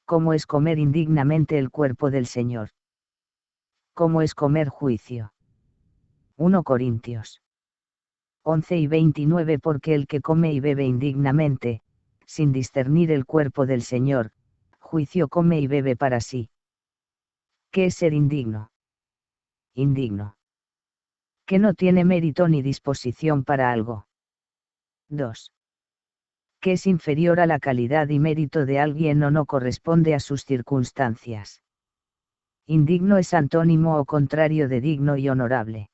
¿Cómo es comer indignamente el cuerpo del Señor? ¿Cómo es comer juicio? 1 Corintios 11 y 29. Porque el que come y bebe indignamente, sin discernir el cuerpo del Señor, juicio come y bebe para sí. ¿Qué es ser indigno? Indigno. Que no tiene mérito ni disposición para algo. 2. Que es inferior a la calidad y mérito de alguien o no corresponde a sus circunstancias. Indigno es antónimo o contrario de digno y honorable.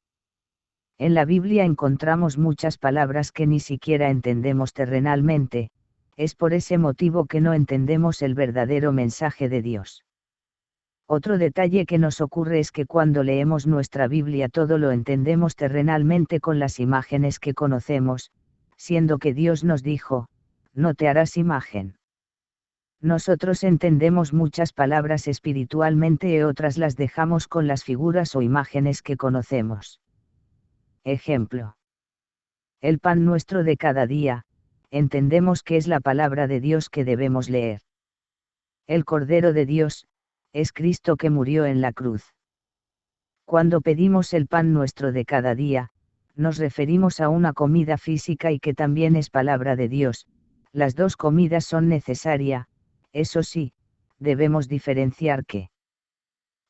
En la Biblia encontramos muchas palabras que ni siquiera entendemos terrenalmente, es por ese motivo que no entendemos el verdadero mensaje de Dios. Otro detalle que nos ocurre es que cuando leemos nuestra Biblia todo lo entendemos terrenalmente con las imágenes que conocemos, siendo que Dios nos dijo, no te harás imagen. Nosotros entendemos muchas palabras espiritualmente y otras las dejamos con las figuras o imágenes que conocemos. Ejemplo. El pan nuestro de cada día, entendemos que es la palabra de Dios que debemos leer. El Cordero de Dios, es Cristo que murió en la cruz. Cuando pedimos el pan nuestro de cada día, nos referimos a una comida física y que también es palabra de Dios. Las dos comidas son necesarias, eso sí, debemos diferenciar que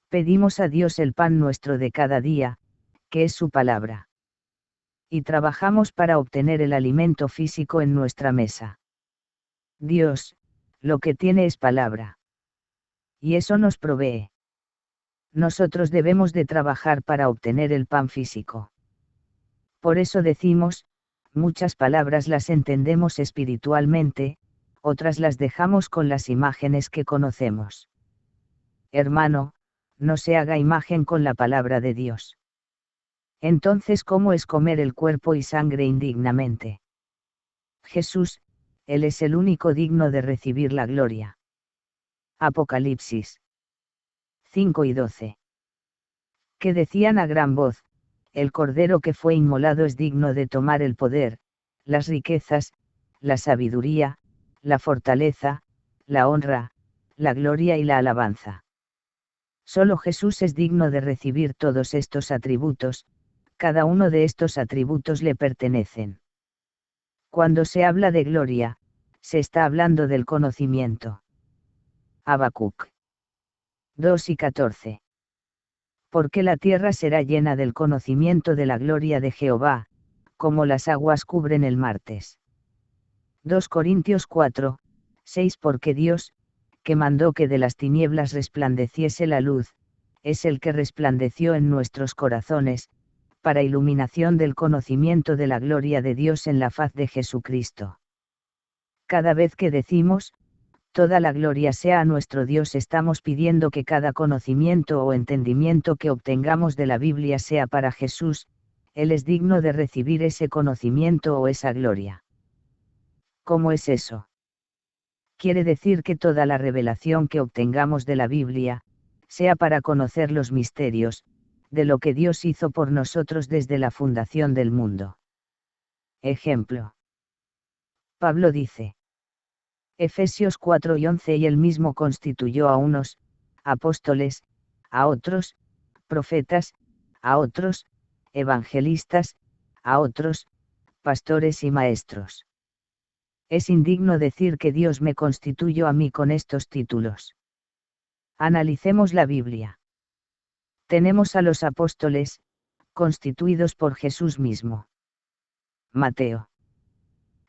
pedimos a Dios el pan nuestro de cada día, que es su palabra. Y trabajamos para obtener el alimento físico en nuestra mesa. Dios, lo que tiene es palabra. Y eso nos provee. Nosotros debemos de trabajar para obtener el pan físico. Por eso decimos, muchas palabras las entendemos espiritualmente, otras las dejamos con las imágenes que conocemos. Hermano, no se haga imagen con la palabra de Dios. Entonces, ¿cómo es comer el cuerpo y sangre indignamente? Jesús, Él es el único digno de recibir la gloria. Apocalipsis 5 y 12. Que decían a gran voz, el Cordero que fue inmolado es digno de tomar el poder, las riquezas, la sabiduría, la fortaleza, la honra, la gloria y la alabanza. Solo Jesús es digno de recibir todos estos atributos, cada uno de estos atributos le pertenecen. Cuando se habla de gloria, se está hablando del conocimiento. Habacuc 2 y 14. Porque la tierra será llena del conocimiento de la gloria de Jehová, como las aguas cubren el martes. 2 Corintios 4, 6. Porque Dios, que mandó que de las tinieblas resplandeciese la luz, es el que resplandeció en nuestros corazones, para iluminación del conocimiento de la gloria de Dios en la faz de Jesucristo. Cada vez que decimos, toda la gloria sea a nuestro Dios, estamos pidiendo que cada conocimiento o entendimiento que obtengamos de la Biblia sea para Jesús, Él es digno de recibir ese conocimiento o esa gloria. ¿Cómo es eso? Quiere decir que toda la revelación que obtengamos de la Biblia, sea para conocer los misterios, de lo que Dios hizo por nosotros desde la fundación del mundo. Ejemplo. Pablo dice. Efesios 4 y 11. Y él mismo constituyó a unos, apóstoles, a otros, profetas, a otros, evangelistas, a otros, pastores y maestros. Es indigno decir que Dios me constituyó a mí con estos títulos. Analicemos la Biblia. Tenemos a los apóstoles, constituidos por Jesús mismo. Mateo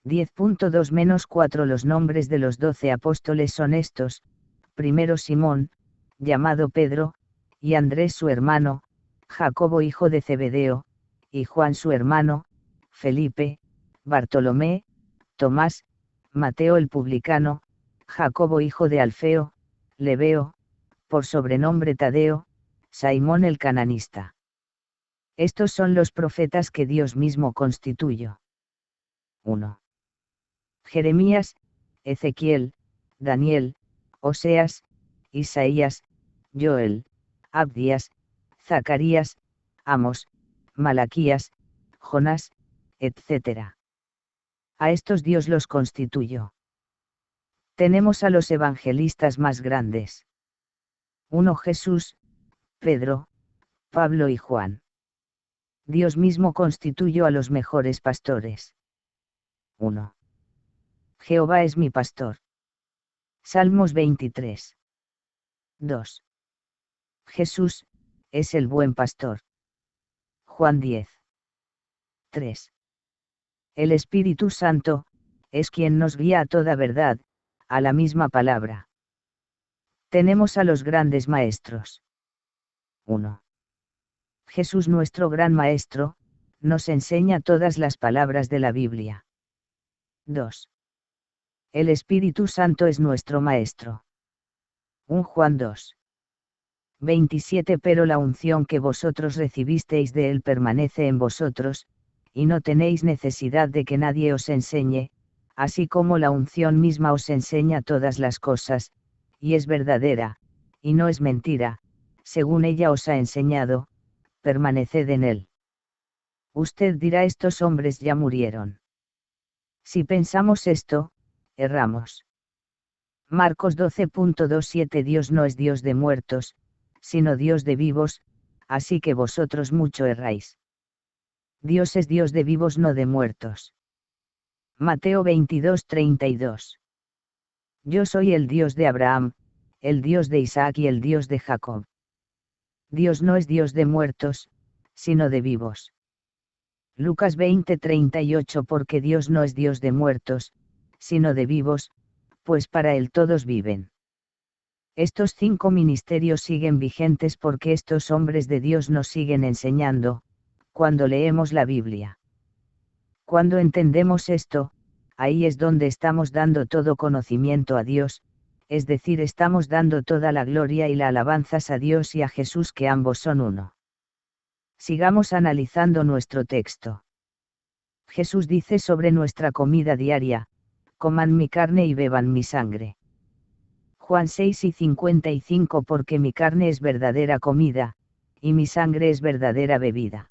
10.2-4. Los nombres de los 12 apóstoles son estos: primero Simón, llamado Pedro, y Andrés su hermano, Jacobo hijo de Zebedeo, y Juan su hermano, Felipe, Bartolomé, Tomás, Mateo el publicano, Jacobo hijo de Alfeo, Lebeo, por sobrenombre Tadeo, Simón el cananista. Estos son los profetas que Dios mismo constituyó. 1. Jeremías, Ezequiel, Daniel, Oseas, Isaías, Joel, Abdías, Zacarías, Amos, Malaquías, Jonás, etc. A estos Dios los constituyó. Tenemos a los evangelistas más grandes. 1 Jesús, Pedro, Pablo y Juan. Dios mismo constituyó a los mejores pastores. 1. Jehová es mi pastor. Salmos 23. 2. Jesús, es el buen pastor. Juan 10. 3. El Espíritu Santo, es quien nos guía a toda verdad, a la misma palabra. Tenemos a los grandes maestros. 1. Jesús nuestro gran maestro, nos enseña todas las palabras de la Biblia. 2. El Espíritu Santo es nuestro maestro. 1 Juan 2. 27 Pero la unción que vosotros recibisteis de él permanece en vosotros, y no tenéis necesidad de que nadie os enseñe, así como la unción misma os enseña todas las cosas, y es verdadera, y no es mentira, según ella os ha enseñado, permaneced en él. Usted dirá: estos hombres ya murieron. Si pensamos esto, erramos. Marcos 12.27 Dios no es Dios de muertos, sino Dios de vivos, así que vosotros mucho erráis. Dios es Dios de vivos, no de muertos. Mateo 22:32. Yo soy el Dios de Abraham, el Dios de Isaac y el Dios de Jacob. Dios no es Dios de muertos, sino de vivos. Lucas 20:38 Porque Dios no es Dios de muertos, sino de vivos, pues para él todos viven. Estos 5 ministerios siguen vigentes porque estos hombres de Dios nos siguen enseñando, cuando leemos la Biblia. Cuando entendemos esto, ahí es donde estamos dando todo conocimiento a Dios, es decir, estamos dando toda la gloria y la alabanzas a Dios y a Jesús, que ambos son uno. Sigamos analizando nuestro texto. Jesús dice sobre nuestra comida diaria: coman mi carne y beban mi sangre. Juan 6:55 Porque mi carne es verdadera comida, y mi sangre es verdadera bebida.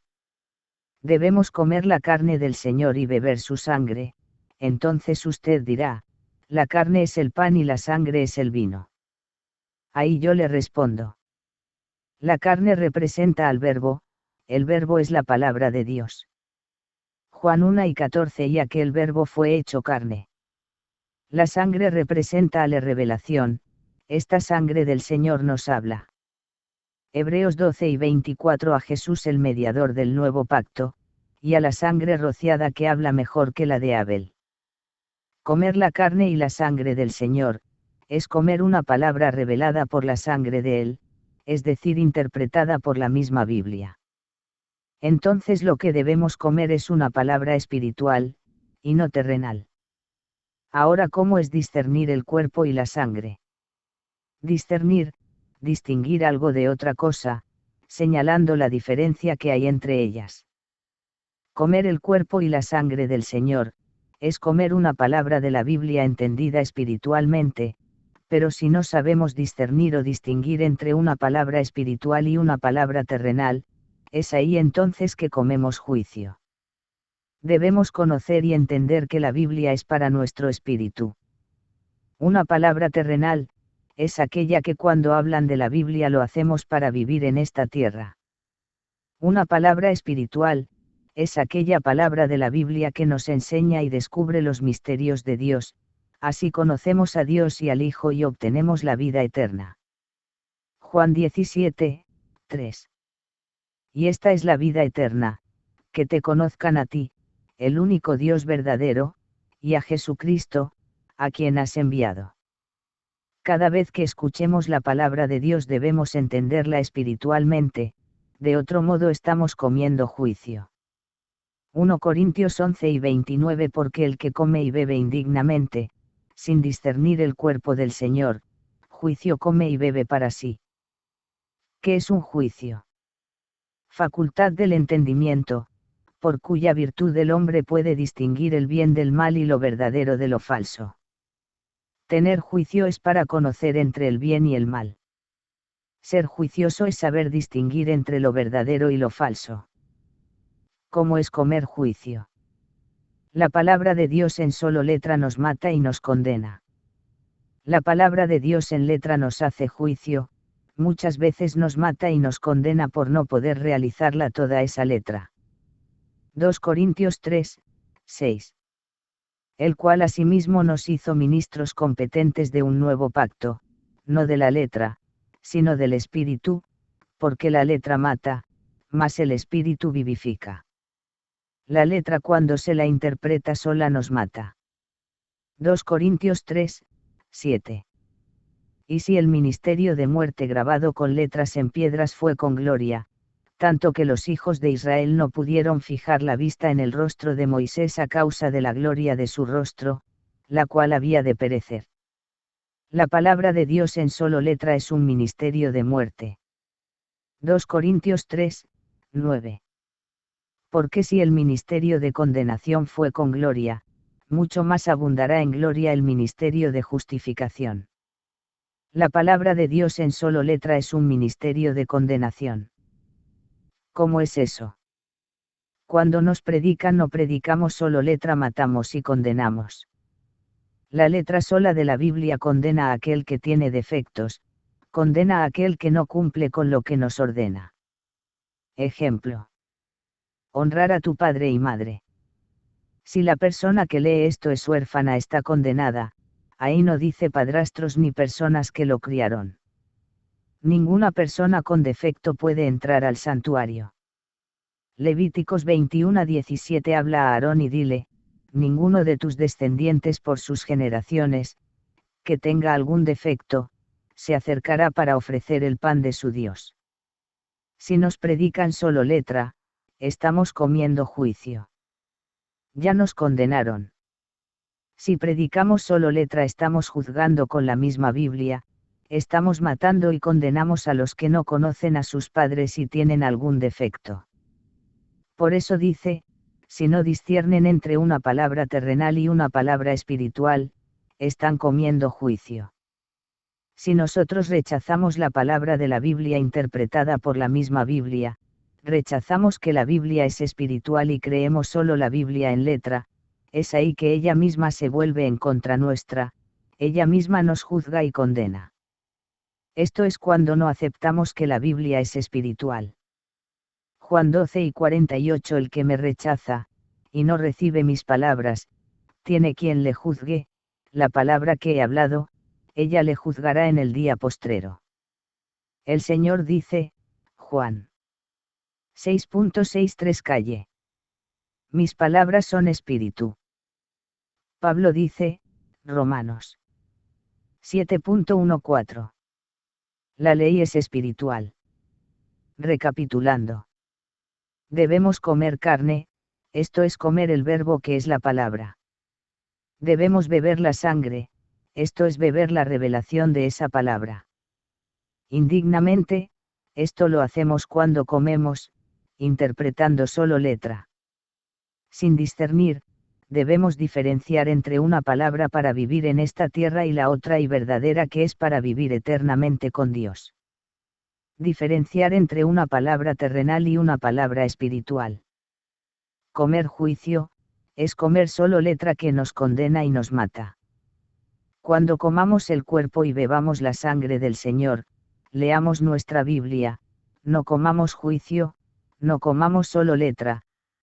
Debemos comer la carne del Señor y beber su sangre. Entonces usted dirá: la carne es el pan y la sangre es el vino. Ahí yo le respondo: la carne representa al Verbo, el Verbo es la palabra de Dios. Juan 1:14 Y aquel Verbo fue hecho carne. La sangre representa a la revelación, esta sangre del Señor nos habla. Hebreos 12:24 A Jesús el mediador del nuevo pacto, y a la sangre rociada que habla mejor que la de Abel. Comer la carne y la sangre del Señor, es comer una palabra revelada por la sangre de Él, es decir, interpretada por la misma Biblia. Entonces lo que debemos comer es una palabra espiritual, y no terrenal. Ahora, ¿cómo es discernir el cuerpo y la sangre? Discernir, distinguir algo de otra cosa, señalando la diferencia que hay entre ellas. Comer el cuerpo y la sangre del Señor, es comer una palabra de la Biblia entendida espiritualmente, pero si no sabemos discernir o distinguir entre una palabra espiritual y una palabra terrenal, es ahí entonces que comemos juicio. Debemos conocer y entender que la Biblia es para nuestro espíritu. Una palabra terrenal, es aquella que cuando hablan de la Biblia lo hacemos para vivir en esta tierra. Una palabra espiritual, es aquella palabra de la Biblia que nos enseña y descubre los misterios de Dios, así conocemos a Dios y al Hijo y obtenemos la vida eterna. Juan 17:3. Y esta es la vida eterna, que te conozcan a ti, el único Dios verdadero, y a Jesucristo, a quien has enviado. Cada vez que escuchemos la palabra de Dios debemos entenderla espiritualmente, de otro modo estamos comiendo juicio. 1 Corintios 11:29 Porque el que come y bebe indignamente, sin discernir el cuerpo del Señor, juicio come y bebe para sí. ¿Qué es un juicio? Facultad del entendimiento, por cuya virtud el hombre puede distinguir el bien del mal y lo verdadero de lo falso. Tener juicio es para conocer entre el bien y el mal. Ser juicioso es saber distinguir entre lo verdadero y lo falso. ¿Cómo es comer juicio? La palabra de Dios en solo letra nos mata y nos condena. La palabra de Dios en letra nos hace juicio, muchas veces nos mata y nos condena por no poder realizarla toda esa letra. 2 Corintios 3, 6. El cual asimismo nos hizo ministros competentes de un nuevo pacto, no de la letra, sino del Espíritu, porque la letra mata, mas el Espíritu vivifica. La letra cuando se la interpreta sola nos mata. 2 Corintios 3, 7. Y si el ministerio de muerte grabado con letras en piedras fue con gloria, tanto que los hijos de Israel no pudieron fijar la vista en el rostro de Moisés a causa de la gloria de su rostro, la cual había de perecer. La palabra de Dios en solo letra es un ministerio de muerte. 2 Corintios 3, 9. Porque si el ministerio de condenación fue con gloria, mucho más abundará en gloria el ministerio de justificación. La palabra de Dios en solo letra es un ministerio de condenación. ¿Cómo es eso? Cuando nos predican no predicamos solo letra, matamos y condenamos. La letra sola de la Biblia condena a aquel que tiene defectos, condena a aquel que no cumple con lo que nos ordena. Ejemplo. Honrar a tu padre y madre. Si la persona que lee esto es huérfana está condenada, ahí no dice padrastros ni personas que lo criaron. Ninguna persona con defecto puede entrar al santuario. Levíticos 21:17 habla a Aarón y dile, ninguno de tus descendientes por sus generaciones, que tenga algún defecto, se acercará para ofrecer el pan de su Dios. Si nos predican solo letra, estamos comiendo juicio. Ya nos condenaron. Si predicamos solo letra estamos juzgando con la misma Biblia, estamos matando y condenamos a los que no conocen a sus padres y tienen algún defecto. Por eso dice, si no disciernen entre una palabra terrenal y una palabra espiritual, están comiendo juicio. Si nosotros rechazamos la palabra de la Biblia interpretada por la misma Biblia, rechazamos que la Biblia es espiritual y creemos solo la Biblia en letra, es ahí que ella misma se vuelve en contra nuestra, ella misma nos juzga y condena. Esto es cuando no aceptamos que la Biblia es espiritual. Juan 12:48 El que me rechaza, y no recibe mis palabras, tiene quien le juzgue, la palabra que he hablado, ella le juzgará en el día postrero. El Señor dice, Juan 6:63 Calle. Mis palabras son espíritu. Pablo dice, Romanos 7:14. La ley es espiritual. Recapitulando. Debemos comer carne, esto es comer el verbo que es la palabra. Debemos beber la sangre, esto es beber la revelación de esa palabra. Indignamente, esto lo hacemos cuando comemos, interpretando solo letra. Sin discernir, debemos diferenciar entre una palabra para vivir en esta tierra y la otra y verdadera que es para vivir eternamente con Dios. Diferenciar entre una palabra terrenal y una palabra espiritual. Comer juicio, es comer solo letra que nos condena y nos mata. Cuando comamos el cuerpo y bebamos la sangre del Señor, leamos nuestra Biblia, no comamos juicio, no comamos solo letra,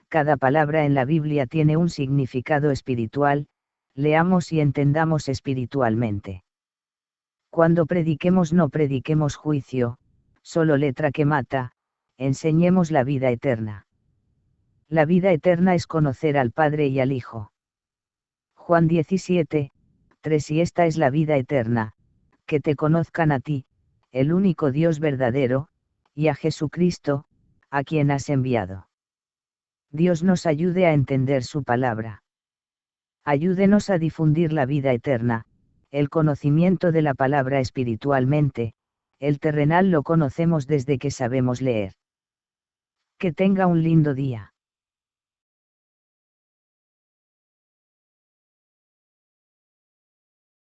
cada palabra en la Biblia tiene un significado espiritual, leamos y entendamos espiritualmente. Cuando prediquemos no prediquemos juicio, solo letra que mata, enseñemos la vida eterna. La vida eterna es conocer al Padre y al Hijo. Juan 17:3 Y esta es la vida eterna, que te conozcan a ti, el único Dios verdadero, y a Jesucristo, a quien has enviado. Dios nos ayude a entender su palabra. Ayúdenos a difundir la vida eterna, el conocimiento de la palabra espiritualmente, el terrenal lo conocemos desde que sabemos leer. Que tenga un lindo día.